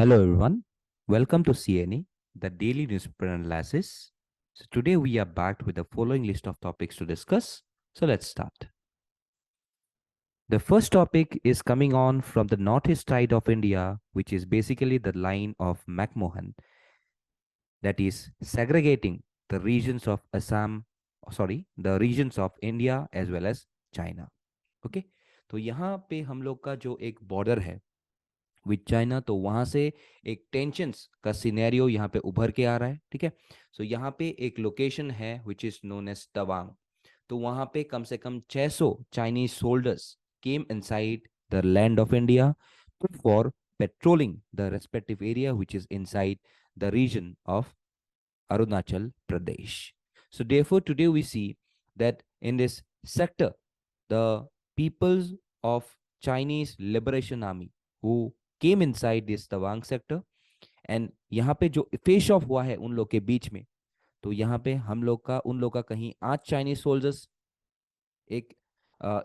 Hello everyone, welcome to CNE, the daily newspaper analysis. So today we are back with the following list of topics to discuss. So let's start. The first topic is coming on from the northeast side of India, which is basically the line of McMahon, that is segregating the regions of the regions of India as well as China. Okay, तो यहाँ पे हम लोग का जो एक border है with China, तो वहां से एक टेंशंस का सिनेरियो यहाँ पे उभर के आ रहा है। ठीक है, सो यहाँ पे एक लोकेशन है which is known as Tawang. तो वहां पे कम से कम 600 Chinese soldiers came inside the land of India for patrolling the respective area which is inside the region of Arunachal Pradesh. So therefore today we see that in this sector the peoples of Chinese Liberation Army who came inside this Tawang sector, and यहाँ पे जो face of हुआ है उन लोग के बीच में, तो यहाँ पे हम लोग का उन लोग का कहीं 8 चाइनीज सोल्जर्स एक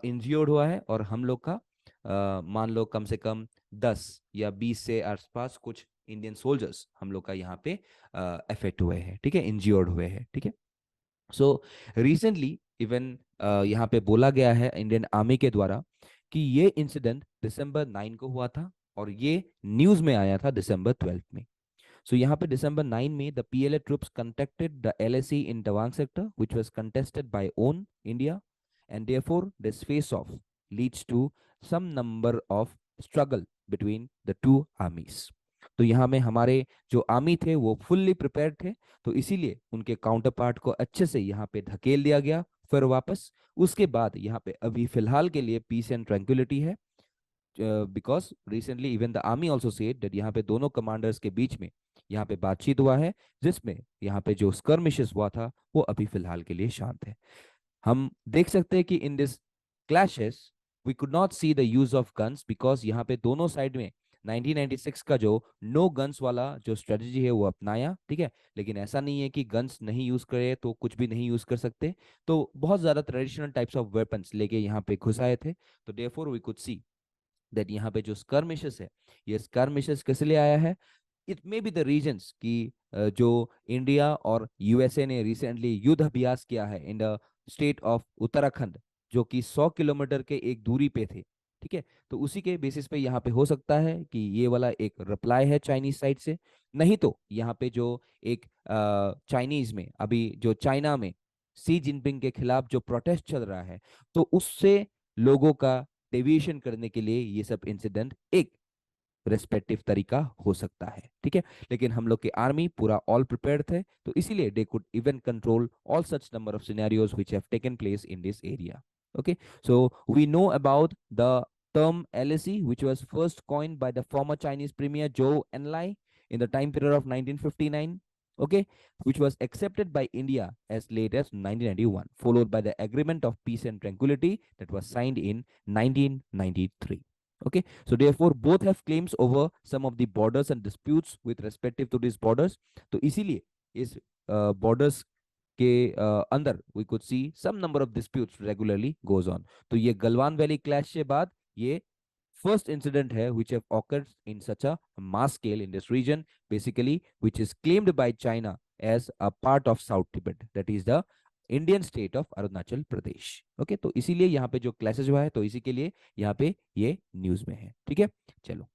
इंज्योर्ड हुआ है, और हम लोग का मान लो कम से कम 10 या 20 से आसपास कुछ इंडियन सोल्जर्स हम लोग का यहाँ पे अफेक्ट हुए हैं। ठीक है, इंज्योर्ड हुए हैं। ठीक है, सो रिसेंटली इवन यहाँ पे बोला गया है इंडियन आर्मी के द्वारा कि ये इंसिडेंट दिसंबर 9 को हुआ था, और ये न्यूज में आया था दिसंबर 12 में। सो यहाँ पे दिसंबर 9 में the PLA troops contacted the LAC in Tawang sector which was contested by own India, and therefore this face off leads to some number of struggle between the two armies. तो यहाँ में हमारे जो आर्मी थे वो फुल्ली प्रिपेयर्ड थे, तो इसीलिए उनके काउंटर पार्ट को अच्छे से यहाँ पे धकेल दिया गया फिर वापस। उसके बाद यहाँ पे अभी फिलहाल के लिए पीस एंड ट्रैंक्विलिटी है, because recently even the army also said that यहाँ पे दोनों कमांडर्स के बीच में यहाँ पे बातचीत हुआ है, जिसमें यहाँ पे जो स्कर्मिशेस हुआ था वो अभी फिलहाल के लिए शांत है। हम देख सकते हैं कि in this clashes we could not see the use of guns, because यहाँ पे दोनों साइड में 1996 का जो नो गन्स वाला जो स्ट्रेटजी है वो अपनाया। ठीक है, लेकिन ऐसा नहीं है कि गन्स नहीं यूज करे तो कुछ भी नहीं यूज कर सकते, तो बहुत ज्यादा ट्रेडिशनल टाइप्स ऑफ वेपन्स लेके यहाँ पे घुस आए थे। तो therefore we could see that यहाँ पे जो स्कर्मिशेस है, ये स्कर्मिशेस किस लिए आया है। It may be the reasons कि जो इंडिया और यूएसए ने रिसेंटली युद्ध अभ्यास किया है in the state of Uttarakhand, जो कि 100 किलोमीटर के एक दूरी पे थे। ठीक है, तो उसी के बेसिस पे यहाँ पे हो सकता है कि ये वाला एक रिप्लाई है चाइनीज साइड से। नहीं तो यहाँ पे जो एक चाइनीज में अभी जो चाइना में सी जिनपिंग के खिलाफ जो प्रोटेस्ट चल रहा है, तो उससे लोगों का डेविएशन करने के लिए ये सब इंसिडेंट एक रेस्पेक्टिव तरीका हो सकता है। ठीक है, लेकिन हम लोग के आर्मी पूरा ऑल प्रिपेयर्ड थे, तो इसीलिए they could even control all such number of scenarios which have taken place in this area. Okay, so we know about the term LSE, which was first coined by the former Chinese premier Zhou Enlai in the time period of 1959. Okay, which was accepted by India as late as 1991, followed by the Agreement of Peace and Tranquility that was signed in 1993. Okay, so therefore both have claims over some of the borders and disputes with respective to these borders. तो इसीलिए इस borders के अंदर we could see some number of disputes regularly goes on. तो ये Galwan valley clash के बाद ये first incident है which have occurred in such a mass scale in this region, basically which is claimed by China as a part of South Tibet, that is the Indian state of Arunachal Pradesh. Okay, तो इसीलिए यहाँ पे जो clashes हुआ है, तो इसी के लिए यहाँ पे ये न्यूज में है। ठीक है, चलो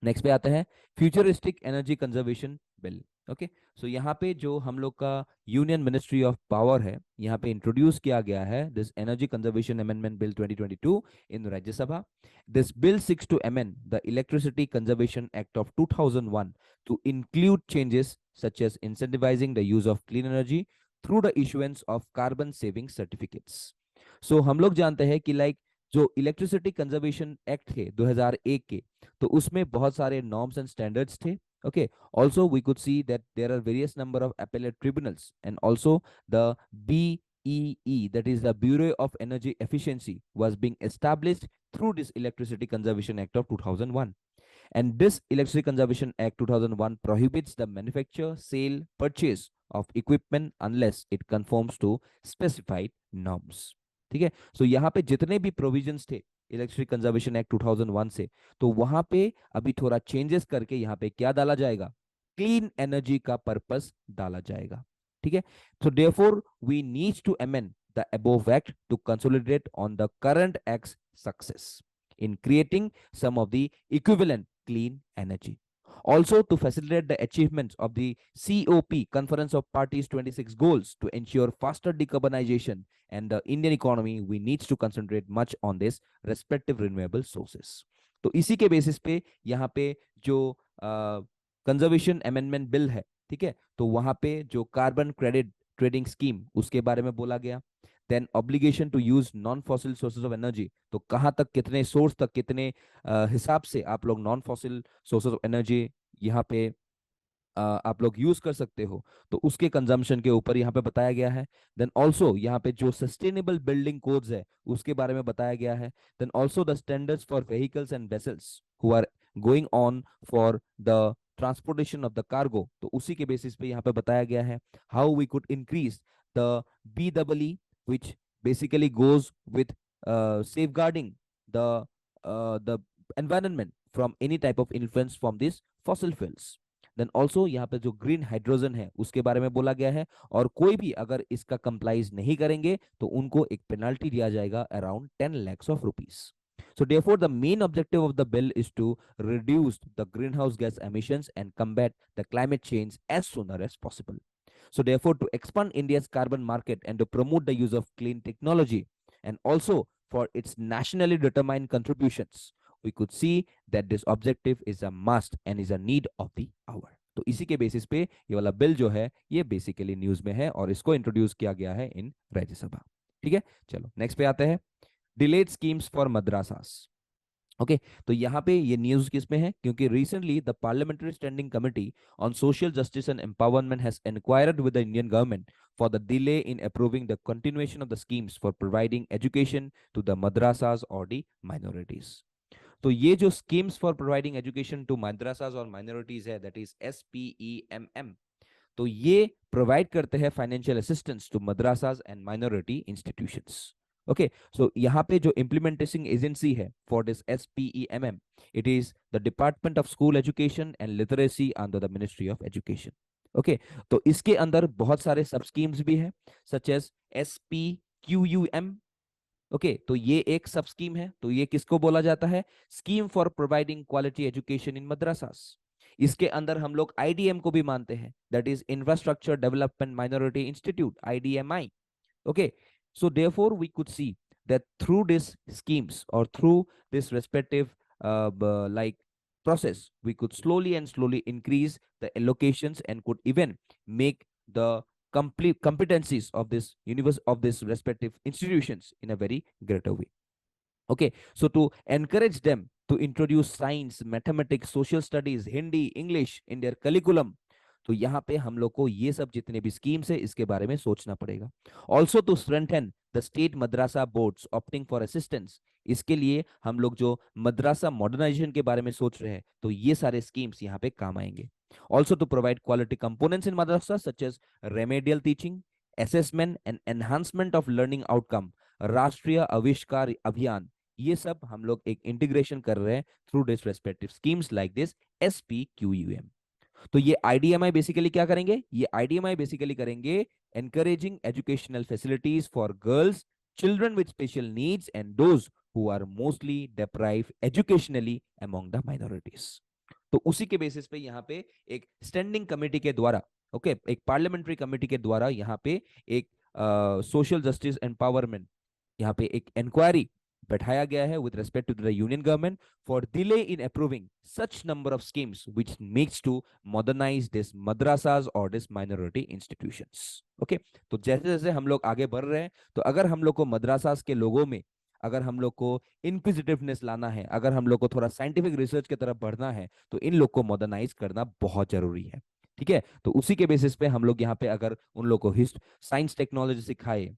नेक्स्ट पे आते हैं futuristic energy conservation bill. Okay, so यहाँ पे जो हम लोग का यूनियन मिनिस्ट्री ऑफ पावर है, यहाँ पे इंट्रोड्यूस किया गया है this energy conservation amendment bill 2022 in Rajya Sabha. This bill seeks to amend the electricity conservation act of 2001 to include changes such as incentivising the use of clean energy through the issuance of carbon saving certificates. So हम लोग जानते हैं कि like जो electricity conservation act थे 2001 के, तो उसमें बहुत सारे नॉर्म्स एंड स्टैंडर्ड्स थे। Okay, also we could see that there are various number of appellate tribunals, and also the BEE, that is the Bureau of Energy Efficiency, was being established through this Electricity Conservation Act of 2001. And this Electricity Conservation Act 2001 prohibits the manufacture, sale, purchase of equipment unless it conforms to specified norms. ठीक है, सो यहाँ पे जितने भी provisions थे electric conservation act 2001 से, तो वहां पे अभी थोड़ा चेंजेस करके यहाँ पे क्या डाला जाएगा, क्लीन एनर्जी का पर्पस डाला जाएगा। ठीक है, so therefore we need to amend the above act to consolidate on the current act's success in creating some of the equivalent clean energy. Also, to facilitate the achievements of the COP, Conference of Parties 26 goals, to ensure faster decarbonization and the Indian economy, we need to concentrate much on this respective renewable sources. तो इसी के basis पे यहाँ पे जो conservation amendment bill है, ठीक है, तो वहां पे जो कार्बन क्रेडिट ट्रेडिंग स्कीम उसके बारे में बोला गया। Then obligation to use non fossil sources of energy, तो कहाँ तक कितने सोर्स तक कितने हिसाब से आप लोग non fossil sources of energy यहाँ पे आप लोग यूज कर सकते हो, तो उसके कंजम्पशन के ऊपर यहाँ पे बताया गया है। देन ऑल्सो यहाँ पे जो सस्टेनेबल बिल्डिंग कोड्स है उसके बारे में बताया गया है। Then also the standards for vehicles and vessels who are going on for the transportation of the cargo, तो उसी के बेसिस पे यहाँ पे बताया गया है how we could increase the BEE which basically goes with safeguarding the environment from any type of influence from these fossil fuels. Then also यहाँ पे जो ग्रीन हाइड्रोजन है उसके बारे में बोला गया है, और कोई भी अगर इसका कंप्लाइज नहीं करेंगे तो उनको एक पेनल्टी दिया जाएगा around 10 lakhs of rupees. So therefore, the main objective of the bill is to reduce the greenhouse gas emissions and combat the climate change as sooner as possible. So therefore, to expand India's carbon market and to promote the use of clean technology, and also for its nationally determined contributions, we could see that this objective is a must and is a need of the hour. तो इसी के basis पे ये वाला bill जो है ये basically news में है और इसको इंट्रोड्यूस किया गया है इन राज्यसभा। ठीक है, चलो नेक्स्ट पे आते हैं, डिलेड स्कीम्स फॉर मद्रासास। ओके, तो यहाँ पे ये न्यूज किस में है, क्योंकि recently the parliamentary standing committee on social justice and empowerment has inquired with the Indian government for the delay in approving the continuation of the schemes for providing education to the madrasas or the minorities. तो ये जो schemes for providing education to madrasas और minorities है, that is SPEMM, तो ये provide करते हैं financial assistance to madrasas and minority institutions. Okay, so यहाँ पे जो इम्प्लीमेंटेशन एजेंसी है for this SPEMM, it is the department of school education and literacy under the ministry of education. Okay, तो इसके अंदर बहुत सारे सब स्कीम्स भी है सच एज SPQUM। ओके, तो ये एक सब स्कीम है, तो ये किसको बोला जाता है, scheme for providing quality education in madrasas. इसके अंदर हम लोग IDM को भी मानते हैं, that is infrastructure development minority institute, IDMI। okay, so therefore we could see that through these schemes or through this respective like process, we could slowly and slowly increase the allocations and could even make the complete competencies of this universe of this respective institutions in a very greater way. Okay, so to encourage them to introduce science, mathematics, social studies, Hindi, English in their curriculum, तो यहाँ पे हम लोग को ये सब जितने भी स्कीम्स है इसके बारे में सोचना पड़ेगा। Also to strengthen the state madrasa boards opting for assistance, इसके लिए हम लोग जो मद्रासा मॉडर्नाइजेशन के बारे में सोच रहे हैं तो ये सारे स्कीम्स यहाँ पे काम आएंगे। Also to provide quality components in madrasa such as remedial teaching, assessment and enhancement of learning outcome, Rashtriya Avishkar अभियान, ये सब हम लोग एक इंटीग्रेशन कर रहे हैं through this respective schemes like this SPQUM। तो ये IDMI बेसिकली क्या करेंगे, ये IDMI बेसिकली करेंगे encouraging educational facilities for girls, children with special needs and those who are mostly deprived educationally among the minorities। तो उसी के बेसिस पे यहाँ पे एक स्टैंडिंग कमेटी के द्वारा, ओके, एक पार्लियामेंट्री कमेटी के द्वारा यहाँ पे एक सोशल जस्टिस एम्पावरमेंट, यहाँ पे एक इंक्वायरी बैठाया गया है with respect to the union government for delay in approving such number of schemes which makes to modernize this madrasas or this minority institutions। okay, तो जैसे जैसे हम लोग आगे बढ़ रहे हैं, तो अगर हम लोग को मद्रासास के लोगों में अगर हम लोग को इंक्विजिटिवनेस लाना है, अगर हम लोग को थोड़ा साइंटिफिक रिसर्च की तरफ बढ़ना है, तो इन लोग को मॉडर्नाइज करना बहुत जरूरी है। ठीक है, तो उसी के बेसिस पे हम लोग यहाँ पे अगर उन लोग को साइंस टेक्नोलॉजी सिखाए,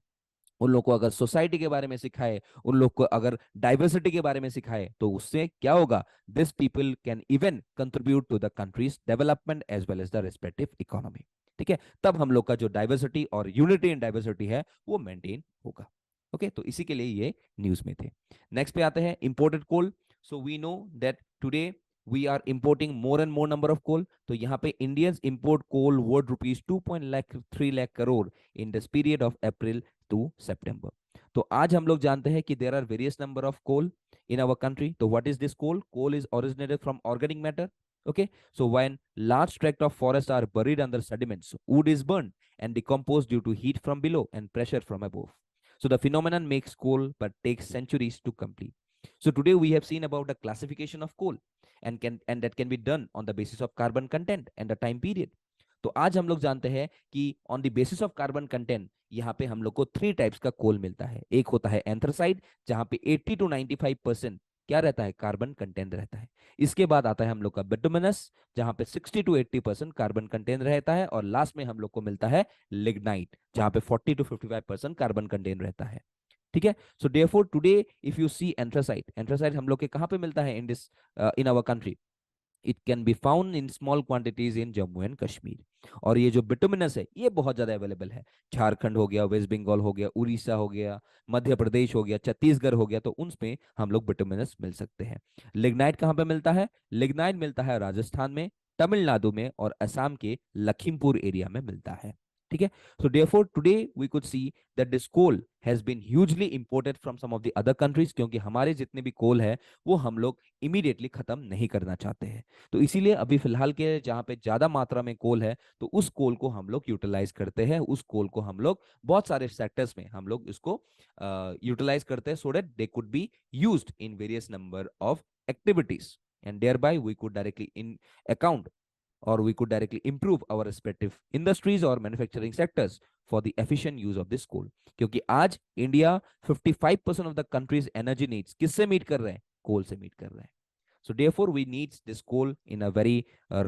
उन लोग को अगर सोसाइटी के बारे में सिखाए, उन लोग को अगर डाइवर्सिटी के बारे में सिखाए, तो उससे क्या होगा, this people can even contribute to the country's development as well as the respective economy. ठीक है, तब हम लोग का जो डाइवर्सिटी और यूनिटी इन डाइवर्सिटी है वो मेंटेन होगा। ओके, तो इसी के लिए ये न्यूज में थे। नेक्स्ट पे आते हैं imported coal. So we know that today we are importing more and more number of coal. तो यहाँ पे Indians import coal worth rupees 2.3 lakh crore in this period of April to September. तो आज हम लोग जानते हैं कि there are various number of coal in our country. So what is this coal? Coal is originated from organic matter. Okay, so when large tract of forests are buried under sediments, wood is burned and decomposed due to heat from below and pressure from above. So the phenomenon makes coal but takes centuries to complete. So today we have seen about the classification of coal and that can be done on the basis of carbon content and the time period. तो आज हम लोग जानते हैं कि on the basis of carbon content यहाँ पे हम लोग को 3 टाइप्स का कोल मिलता है। एक होता है एंथ्रासाइड, जहां पे 80 to 95% क्या रहता है, कार्बन कंटेंट रहता है। इसके बाद आता है हम लोग का बिटुमिनस, जहां पे 60 to 80% कार्बन कंटेंट रहता है। और लास्ट में हम लोग को मिलता है लिग्नाइट, जहां पे 40 to 55% कार्बन कंटेंट रहता है। ठीक है, so therefore today if you see anthracite, anthracite हम लोग के कहां पे मिलता है in our country? It can be found in small quantities in Jammu and Kashmir. और ये जो बिटुमिनस है ये बहुत ज्यादा अवेलेबल है, झारखंड हो गया, वेस्ट बंगाल हो गया, उड़ीसा हो गया, मध्य प्रदेश हो गया, छत्तीसगढ़ हो गया, तो उनमें हम लोग बिटुमिनस मिल सकते हैं। लिग्नाइट कहाँ पे मिलता है? लिग्नाइट मिलता है राजस्थान में, तमिलनाडु में और असम के लखीमपुर एरिया में मिलता है। ठीक है, so therefore today we could see that this coal has been hugely imported from some of the other countries, क्योंकि हमारे जितने भी कोल है वो हम लोग इमीडिएटली खत्म नहीं करना चाहते हैं। तो इसीलिए अभी फिलहाल के जहां पे ज्यादा मात्रा में कोल है तो उस कोल को हम लोग यूटिलाइज करते हैं, उस कोल को हम लोग बहुत सारे सेक्टर्स में हम लोग इसको यूटिलाइज करते हैं, so that they could be used in various number of activities and thereby we could directly in account or we could directly improve our respective industries or manufacturing sectors for the efficient use of this coal। क्योंकि आज India 55% of the country's energy needs किससे meet कर रहे हैं? कोल से meet कर रहे हैं। So therefore, we need this coal in a very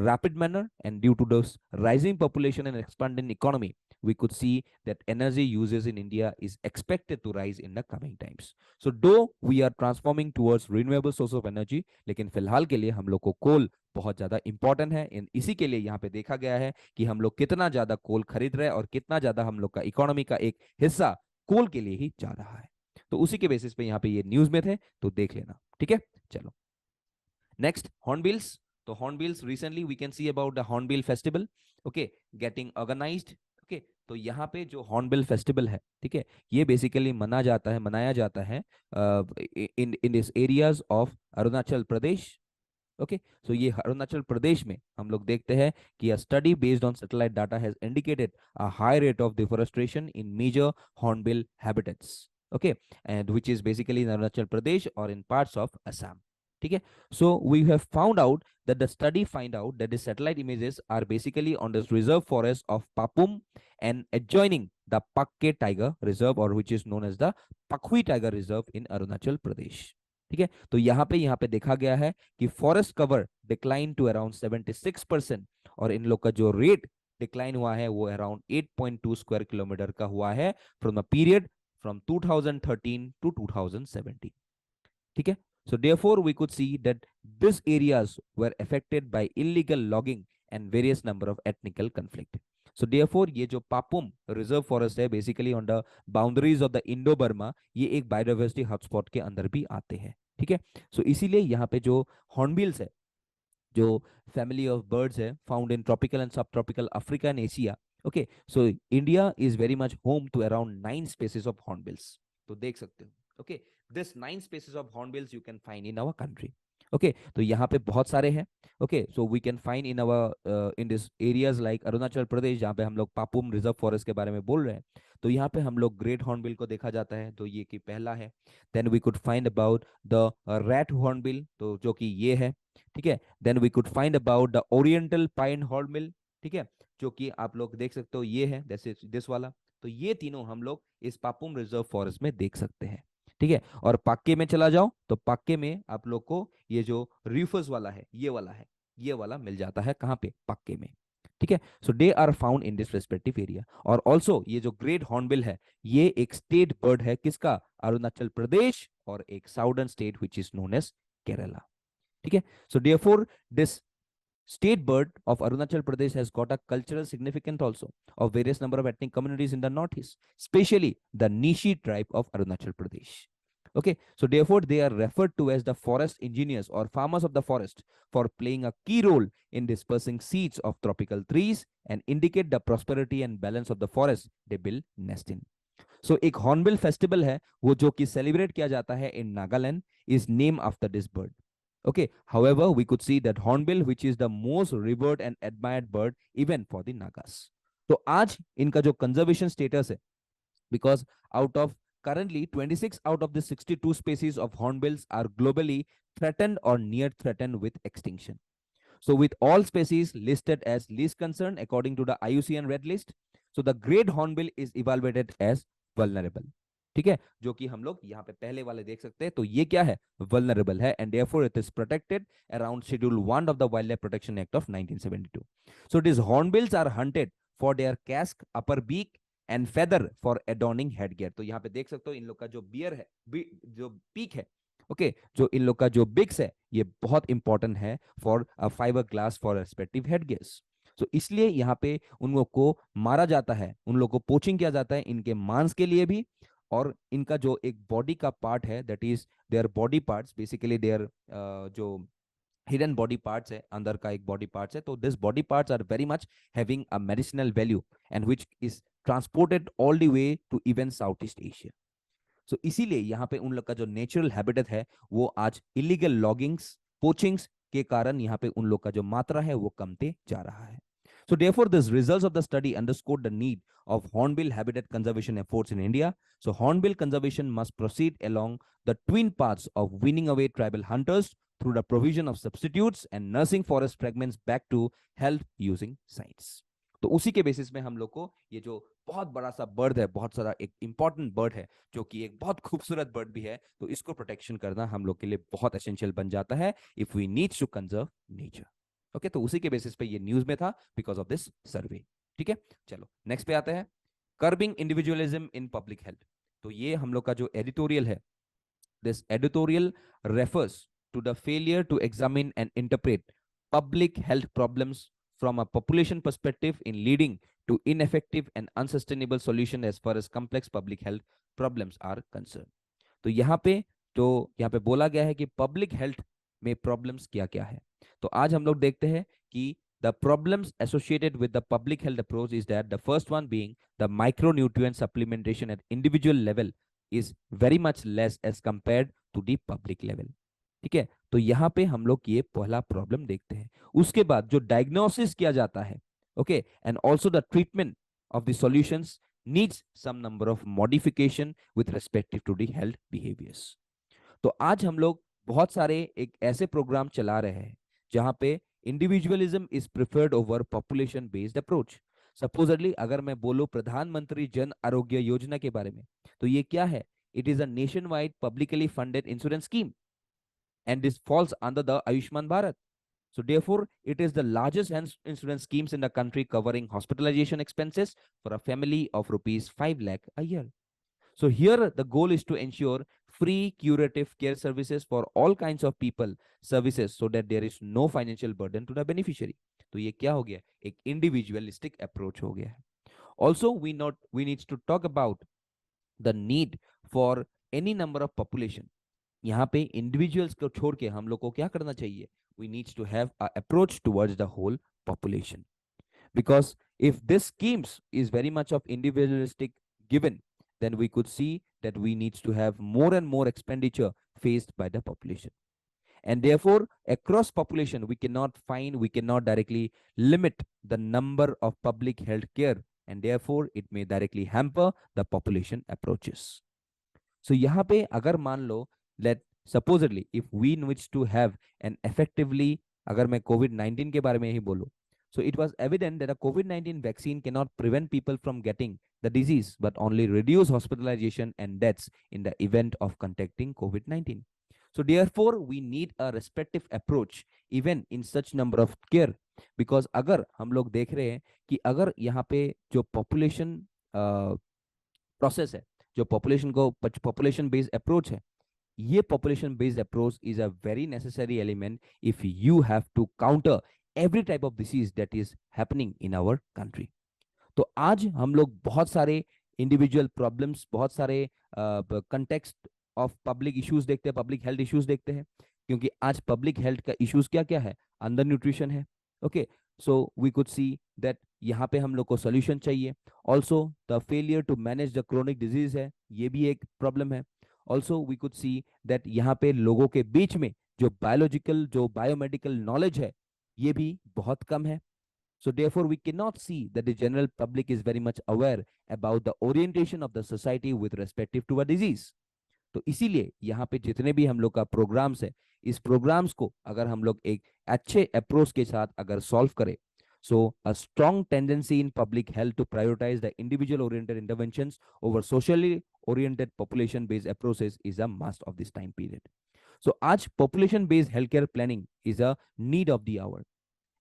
rapid manner, and due to this rising population and expanding economy, we could see that energy uses in India is expected to rise in the coming times. So though we are transforming towards renewable source of energy, लेकिन फिलहाल के लिए हम लोग को कोल बहुत ज्यादा important है। इन इसी के लिए यहाँ पे देखा गया है कि हम लोग कितना ज्यादा कोल खरीद रहे हैं और कितना ज्यादा हम लोग का इकोनॉमी का एक हिस्सा कोल के लिए ही जा रहा है। तो उसी के बेसिस पे यहाँ पे ये न्यूज में थे, तो देख लेना। ठीक है, चलो नेक्स्ट हॉर्नबिल्स। तो hornbills recently we can see about the hornbill festival, okay, getting organized. Okay, तो यहाँ पे जो हॉर्नबिल फेस्टिवल है, ठीक है, ये बेसिकली मनाया जाता है in in this areas of Arunachal Pradesh. Okay, so ये अरुणाचल प्रदेश में हम लोग देखते हैं कि a study based on satellite data has indicated a high rate of deforestation in major hornbill habitats. Okay, and which is basically in Arunachal Pradesh और इन पार्ट्स ऑफ असम। ठीक है, so we have found out that the study find out that the satellite images are basically on the reserve forest of Papum and adjoining the Pakke Tiger Reserve, or which is known as the Pakhui Tiger Reserve in Arunachal Pradesh। ठीक है, तो यहाँ पे देखा गया है कि forest cover decline to around 76%, और इन लोग का जो रेट डिक्लाइन हुआ है वो अराउंड 8.2 स्क्वायर किलोमीटर का हुआ है from the period from 2013 to 2017। ठीक है, so therefore we could see that these areas were affected by illegal logging and various number of ethnical conflict। so therefore ये जो पापुम रिजर्व फॉरेस्ट है basically on the boundaries of the Indo Burma, ये एक biodiversity hotspot के अंदर भी आते हैं। ठीक है, सो इसीलिए यहाँ पे जो हॉर्नबिल्स है, जो फैमिली ऑफ बर्ड्स है found in tropical and subtropical Africa and Asia. Okay, so India is very much home to around 9 species of hornbills. तो देख सकते हो, okay, this 9 species of hornbills you can find in our country. Okay, तो यहाँ पे बहुत सारे हैं। Okay, so we can find in our in this areas like Arunachal Pradesh, जहाँ पे हम लोग पापुम रिजर्व फॉरेस्ट के बारे में बोल रहे हैं। तो यहाँ पे हम लोग ग्रेट हॉर्नबिल को देखा जाता है, तो ये की पहला है। Then we could find about the rat hornbill, तो जो कि ये है। ठीक है, then we could find about the oriental pine hornbill, ठीक है, जो कि आप लोग देख सकते हो ये है, जैसे दिस वाला। तो ये तीनों हम लोग इस पापुम रिजर्व फॉरेस्ट में देख सकते हैं। ठीक है, और पाक्के में चला जाओ तो पाक्के में आप लोग को ये जो रीफर्स वाला है, ये वाला मिल जाता है कहाँ पे? पाक्के में। ठीक है, so they are found in this respective area. और ऑल्सो ये जो ग्रेट हॉर्नबिल है ये एक स्टेट बर्ड है, किसका? अरुणाचल प्रदेश और एक southern state which is known as Kerala. ठीक है, so therefore this State bird of Arunachal Pradesh has got a cultural significance also of various number of ethnic communities in the northeast, especially the Nishi tribe of Arunachal Pradesh. Okay, so therefore they are referred to as the forest engineers or farmers of the forest for playing a key role in dispersing seeds of tropical trees and indicate the prosperity and balance of the forest they build nest in. So एक hornbill festival है वो जो कि celebrate किया जाता है in Nagaland is name after this bird. Okay, however, we could see that hornbill, which is the most revered and admired bird even for the Nagas. तो आज इनका जो conservation status है, because out of currently 26 out of the 62 species of hornbills are globally threatened or near threatened with extinction. So with all species listed as least concern according to the IUCN Red List, so the great hornbill is evaluated as vulnerable. ठीक है, जो कि हम लोग यहाँ पे पहले वाले देख सकते हैं. तो ये क्या है, vulnerable है, and therefore it is protected around Schedule 1 of the Wildlife Protection Act of 1972. So these hornbills are hunted for their casque, upper beak and feather for adorning headgear. तो यहाँ पे देख सकते हो इन लोग का जो बियर है, जो पीक है, ओके जो इन लोग का जो बिग्स है ये बहुत इंपॉर्टेंट है for fibre glass for respective headgears. तो इसलिए यहाँ पे उन लोग को मारा जाता है, उन लोग को पोचिंग किया जाता है इनके मांस के लिए भी, और इनका जो एक बॉडी का पार्ट है that is their body parts, basically their जो हिडन बॉडी पार्ट्स है, अंदर का एक बॉडी पार्ट्स है, तो this body parts are very much having a medicinal value and which is transported all the way to even south east Asia. So इसीलिए यहाँ पे उन लोग का जो नेचुरल हैबिटेट है वो आज इलीगल लॉगिंग्स, पोचिंग्स के कारण यहाँ पे उन लोग का जो मात्रा है वो कमते जा रहा है. So therefore, the results of the study underscored the need of hornbill habitat conservation efforts in India. So hornbill conservation must proceed along the twin paths of winning away tribal hunters through the provision of substitutes and nursing forest fragments back to health using sites. तो उसी के basis में हम लोग को ये जो बहुत बड़ा सा बर्ड है, बहुत सारा एक इंपॉर्टेंट बर्ड है जो कि एक बहुत खूबसूरत बर्ड भी है, तो इसको प्रोटेक्शन करना हम लोग के लिए बहुत एसेंशियल बन जाता है if we need to conserve nature. Okay, तो उसी के बेसिस पे ये न्यूज में था बिकॉज ऑफ दिस सर्वे. ठीक है, चलो नेक्स्ट पे आते हैं. Curbing individualism in public health. तो ये हम लोग का जो एडिटोरियल है, this editorial refers to the failure to examine and interpret public health problems from a population perspective in leading to ineffective and unsustainable solution as far as complex public health problems are concerned. तो यहाँ पे बोला गया है कि public health में problems क्या क्या है. तो आज हम लोग देखते हैं कि the problems associated with the public health approach is that the first one being the micronutrient supplementation at individual level is very much less as compared to the public level. ठीक है, तो यहाँ पे हम लोग ये पहला प्रॉब्लम देखते हैं. उसके बाद जो डायग्नोसिस किया जाता है, okay, and also the treatment of the solutions needs some number of modification with respective to the health behaviours. तो आज हम लोग बहुत सारे एक ऐसे प्रोग्राम चला रहे हैं जहां पे individualism is preferred over population based approach. Supposedly अगर मैं बोलूं प्रधानमंत्री जन आरोग्य योजना के बारे में, तो ये क्या है? It is a nation wide publicly funded insurance scheme and this falls under the Ayushman Bharat. So therefore, it is the largest insurance schemes in the country covering hospitalization expenses for a family of rupees 5 lakh a year. So here the goal is to ensure free curative care services for all kinds of people services so that there is no financial burden to the beneficiary. तो ये क्या हो गया? एक individualistic approach हो गया है. Also, we need to talk about the need for any number of population. यहाँ पे इंडिविजुअल्स को छोड़ के हम लोग को क्या करना चाहिए? We needs to have a approach towards the whole population, because if this schemes is very much of individualistic given, then we could see that we need to have more and more expenditure faced by the population. And therefore, across population, we cannot directly limit the number of public health care, and therefore it may directly hamper the population approaches. So यहाँ पे अगर मान लो let supposedly if we wish to have an effectively, अगर मैं COVID-19 के बारे में ही बोलूं, so it was evident that a COVID-19 vaccine cannot prevent people from getting the disease but only reduce hospitalization and deaths in the event of contracting COVID-19. So therefore we need a respective approach even in such number of care, because अगर हम लोग देख रहे हैं कि अगर यहाँ पे जो population process है, जो population based approach है, ये population based approach is a very necessary element if you have to counter every type of disease that is happening in our country. तो आज हम लोग बहुत सारे इंडिविजुअल प्रॉब्लम्स, बहुत सारे कंटेक्स्ट ऑफ पब्लिक इश्यूज देखते हैं, पब्लिक हेल्थ इश्यूज देखते हैं, क्योंकि आज पब्लिक हेल्थ का इश्यूज क्या क्या है, अंडर न्यूट्रिशन है। Okay, so we could see that यहाँ पे हम लोग को सोल्यूशन चाहिए। Also the failure to manage the chronic disease है, ये भी एक प्रॉब्लम है। Also we could see that यहाँ पे लोगों के बीच में जो बायोलॉजिकल, जो बायोमेडिकल नॉलेज है, ये भी बहुत कम है। So therefore, we cannot see that the general public is very much aware about the orientation of the society with respective to a disease. तो इसीलिए यहाँ पे जितने भी हम लोग का प्रोग्राम्स है, इस प्रोग्राम्स को अगर हम लोग एक अच्छे अप्रोच के साथ अगर सॉल्व करें, so a strong tendency in public health to prioritize the individual oriented interventions over socially oriented population based approaches is a must of this time period. So आज population based healthcare planning is a need of the hour,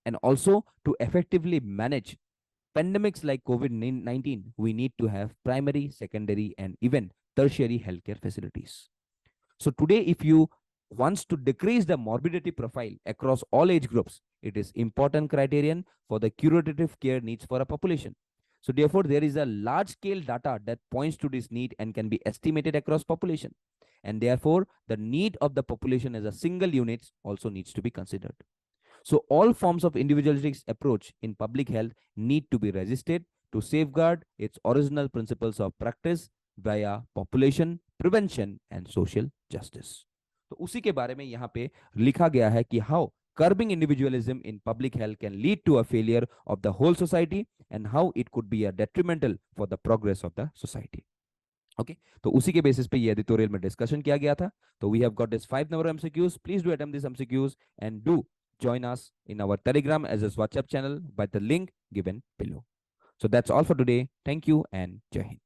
and also to effectively manage pandemics like COVID-19, we need to have primary, secondary, and even tertiary healthcare facilities. So today, if you wants to decrease the morbidity profile across all age groups, it is important criterion for the curative care needs for a population. So therefore, there is a large scale data that points to this need and can be estimated across population. And therefore, the need of the population as a single unit also needs to be considered. So all forms of individualistic approach in public health need to be resisted to safeguard its original principles of practice via population prevention and social justice. तो उसी के बारे में यहाँ पे लिखा गया है कि how curbing individualism in public health can lead to a failure of the whole society and how it could be a detrimental for the progress of the society. Okay तो उसी के बेसिस पे ये एडिटोरियल में discussion किया गया था। तो we have got this 5 number MCQs, please do attempt this MCQs and do join us in our Telegram as well as WhatsApp channel by the link given below. So that's all for today. Thank you and Jai Hind.